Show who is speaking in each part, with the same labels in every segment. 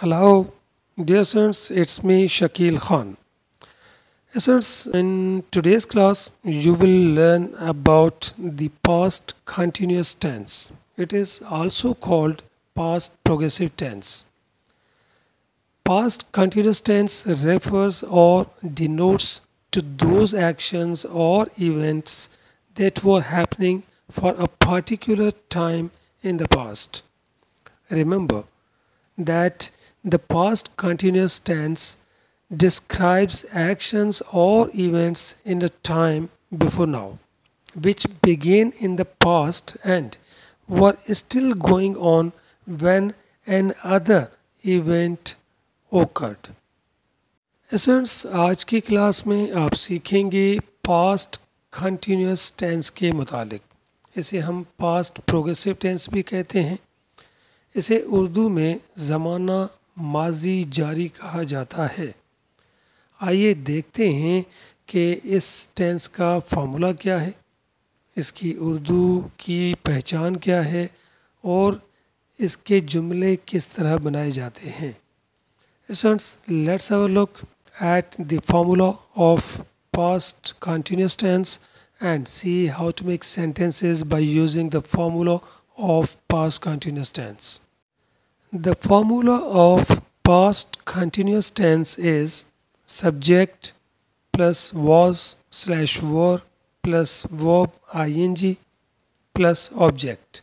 Speaker 1: Hello, dear students, it's me Shakil Khan. Students, in today's class, you will learn about the past continuous tense. It is also called past progressive tense. Past continuous tense refers or denotes to those actions or events that were happening for a particular time in the past. Remember that the past continuous tense describes actions or events in the time before now, which began in the past and were still going on when another event occurred. Students आज की class में आप सीखेंगे past continuous tense के मुतालिक। इसे हम past progressive tense भी कहते हैं। इसे उर्दू में ज़माना माजी जारी कहा जाता है। आइए देखते हैं कि इस टेंस का फार्मूला क्या है, इसकी उर्दू की पहचान क्या है और इसके जुमले किस तरह बनाए जाते हैं। Students, let's have a look at the formula of past continuous tense and see how to make sentences by using the formula of past continuous tense. The formula of past continuous tense is subject plus was slash were plus verb ing plus object.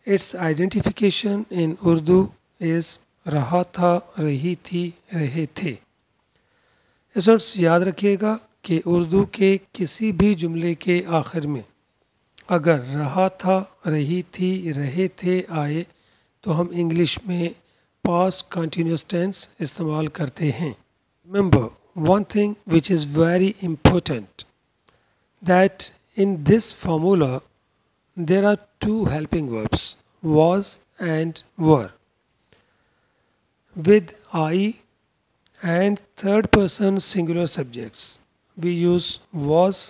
Speaker 1: Its identification in Urdu is रहा था, रही थी, रहे थे। Students याद रखिएगा कि उर्दू के किसी भी जुमले के आखिर में अगर रहा था, रही थी, रहे थे आए तो हम इंग्लिश में पास्ट कंटिन्यूस टेंस इस्तेमाल करते हैं। Remember one thing which is very important that in this formula there are two helping verbs was and were. With I and third person singular subjects, we use was,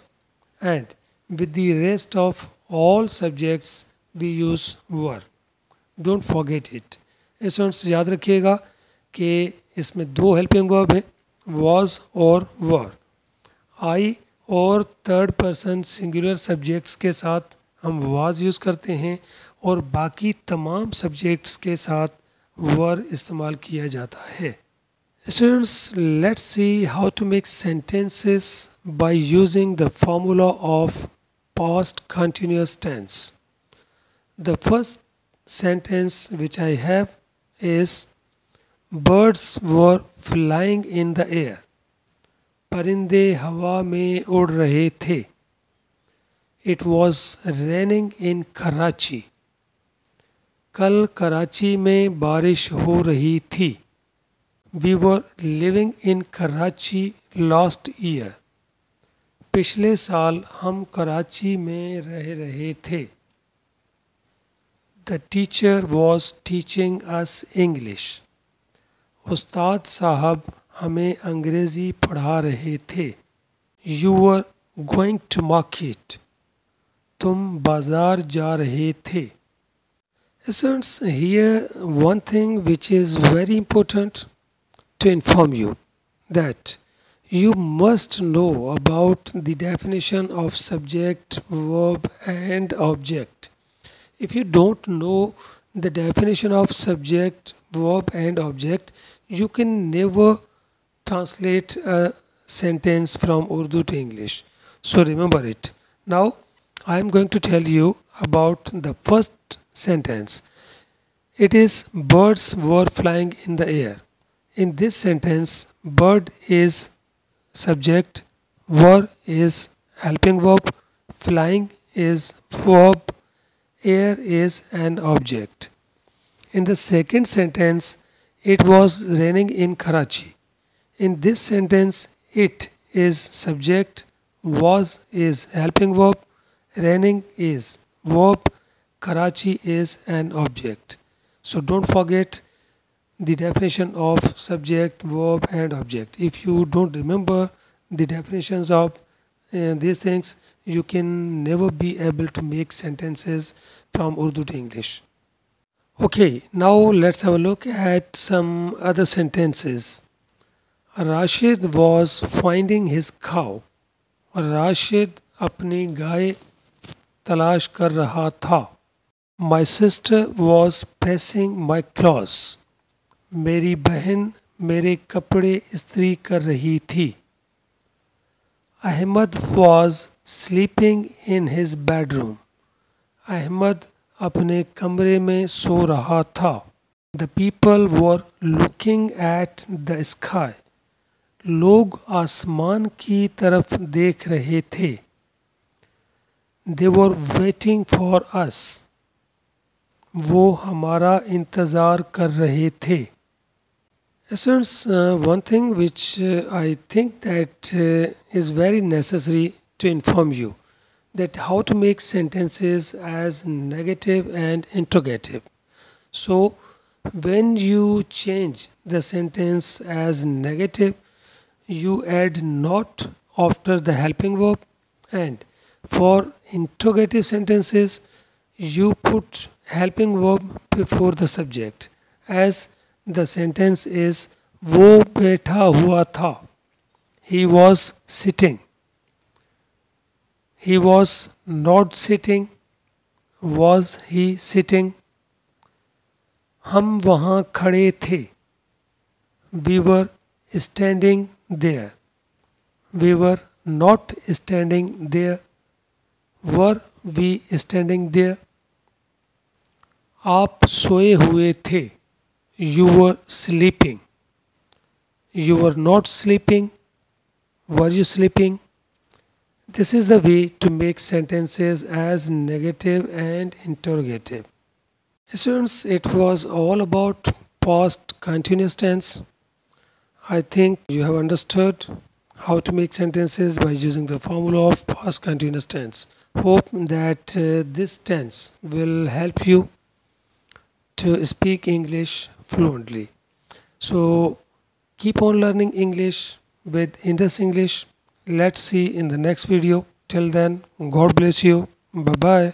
Speaker 1: and with the rest of all subjects, we use were. Don't forget it. Students याद रखिएगा कि इसमें दो helping verb हैं, was और were. I और third person singular subjects के साथ हम was यूज़ करते हैं और बाकी तमाम सब्जेक्ट्स के साथ वर इस्तेमाल किया जाता है। Students, let's see how to make sentences by using the formula of past continuous tense. The first sentence which I have is birds were flying in the air. परिंदे हवा में उड़ रहे थे। It was raining in Karachi. कल कराची में बारिश हो रही थी। We were living in Karachi last year. पिछले साल हम कराची में रह रहे थे। The teacher was teaching us English. उस्ताद साहब हमें अंग्रेज़ी पढ़ा रहे थे। You were going to market. तुम बाज़ार जा रहे थे। Students, here one thing which is very important to inform you that you must know about the definition of subject, verb and object. If you don't know the definition of subject, verb and object, you can never translate a sentence from Urdu to English. So remember it. Now I am going to tell you about the first sentence. It is birds were flying in the air. In this sentence, bird is subject, were is helping verb, flying is verb, air is an object. In the second sentence, it was raining in Karachi. In this sentence, it is subject, was is helping verb, raining is verb, Karachi is an object. So don't forget the definition of subject, verb and object. If you don't remember the definitions of these things, you can never be able to make sentences from Urdu to English. Okay, now let's have a look at some other sentences. Rashid was finding his cow. Rashid अपनी गाय तलाश कर रहा था. My sister was pressing my clothes. मेरी बहन मेरे कपड़े इस्त्री कर रही थी. Ahmed was sleeping in his bedroom. Ahmad अपने कमरे में सो रहा था. The people were looking at the sky. लोग आसमान की तरफ देख रहे थे. They were waiting for us. वो हमारा इंतज़ार कर रहे थे. Students, one thing which I think that is very necessary to inform you, that how to make sentences as negative and interrogative. So when you change the sentence as negative, you add not after the helping verb, and for interrogative sentences you put helping verb before the subject, as the sentence is वो बैठा हुआ था. He was sitting. He was not sitting. Was he sitting? हम वहाँ खड़े थे. We were standing there. We were not standing there. Were we standing there? आप सोए हुए थे. You were sleeping. You were not sleeping. Were you sleeping? This is the way to make sentences as negative and interrogative. Students, it was all about past continuous tense. I think you have understood how to make sentences by using the formula of past continuous tense. Hope that this tense will help you to speak English fluently. So keep on learning English with Indus English. Let's see in the next video. Till then, God bless you. Bye bye.